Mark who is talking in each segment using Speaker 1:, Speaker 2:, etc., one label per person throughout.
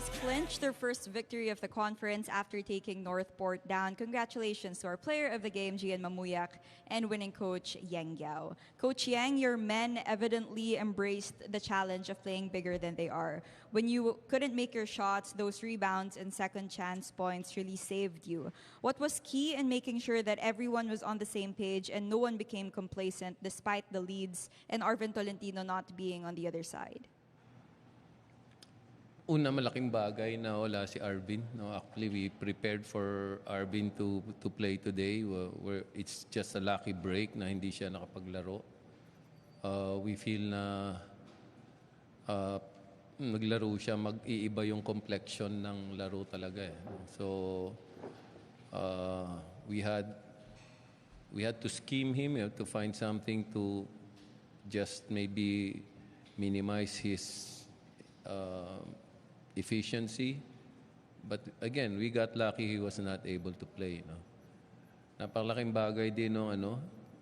Speaker 1: Cubs clinched their first victory of the conference after taking Northport down. Congratulations to our player of the game, Gian Mamuyak, and winning coach Yang Yao. Coach Yang, your men evidently embraced the challenge of playing bigger than they are. When you couldn't make your shots, those rebounds and second chance points really saved you. What was key in making sure that everyone was on the same page and no one became complacent despite the leads and Arvin Tolentino not being on the other side?
Speaker 2: Una, malaking bagay na wala si Arvin. No, actually, we prepared for Arvin to play today. It's just a lucky break na hindi siya nakapaglaro. We feel na naglaro siya, mag-iiba yung complexion ng laro talaga. So, we had to scheme him. We had to find something to just maybe minimize his efficiency. But again, we got lucky he was not able to play. No? Napakalaking bagay din ng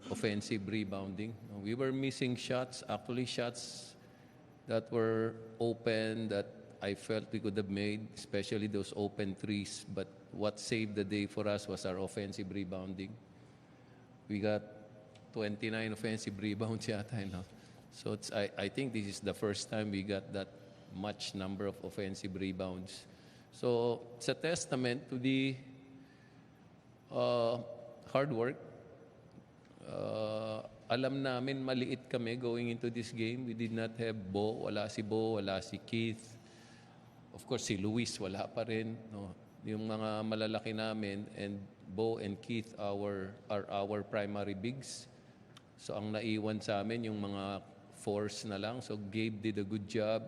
Speaker 2: offensive rebounding. We were missing shots, actually shots that were open that I felt we could have made, especially those open threes. But what saved the day for us was our offensive rebounding. We got 29 offensive rebounds yata. So I think this is the first time we got that much number of offensive rebounds. So it's a testament to the hard work. Alam namin maliit kami going into this game. We did not have Bo, wala si Keith. Of course, si Luis wala pa rin. No? Yung mga malalaki namin, and Bo and Keith are our primary bigs. So ang naiwan sa amin yung mga fours na lang. So Gabe did a good job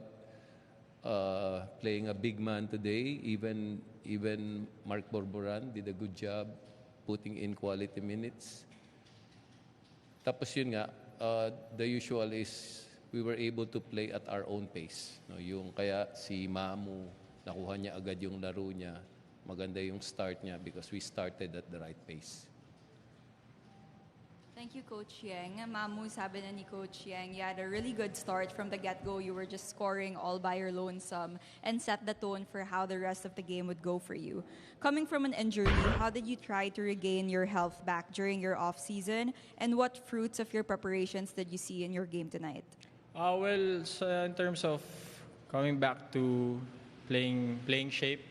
Speaker 2: playing a big man today. Even Mark Borboran did a good job putting in quality minutes. Tapos yun nga, the usual is we were able to play at our own pace. No, yung kaya si Mamu, nakuha niya agad yung laro niya. Maganda yung start niya because we started at the right pace.
Speaker 1: Thank you, Coach Yang. Mamu, sabi na ni Coach Yang, you had a really good start from the get-go. You were just scoring all by your lonesome and set the tone for how the rest of the game would go for you. Coming from an injury, how did you try to regain your health back during your off-season? And what fruits of your preparations did you see in your game tonight?
Speaker 3: In terms of coming back to playing shape,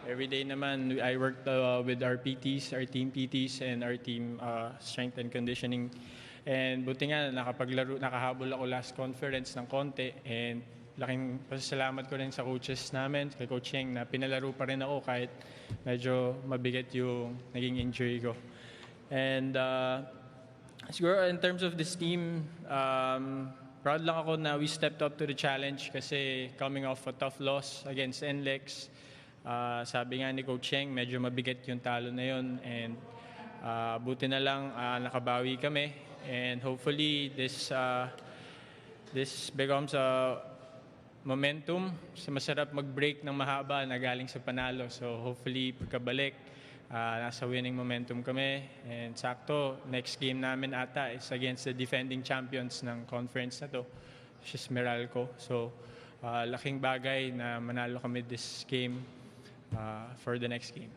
Speaker 3: every day naman, I worked with our PTs, our team PTs, and our team strength and conditioning. And buti nga, nakahabol ako last conference ng konti. And laking pasasalamat ko rin sa coaches namin, kay Coach Yang, na pinalaro pa rin ako kahit medyo mabigat yung naging injury ko. And siguro in terms of this team, proud lang ako na we stepped up to the challenge kasi coming off a tough loss against NLEX. Sabi nga ni Coach Yang, medyo mabigat yung talo na yun, and buti na lang nakabawi kami, and hopefully this becomes a momentum. Masarap mag-break ng mahaba na galing sa panalo, so hopefully pagkabalik nasa winning momentum kami, and sakto next game namin ata is against the defending champions ng conference na to, which is Meralco. So laking bagay na manalo kami this game for the next game.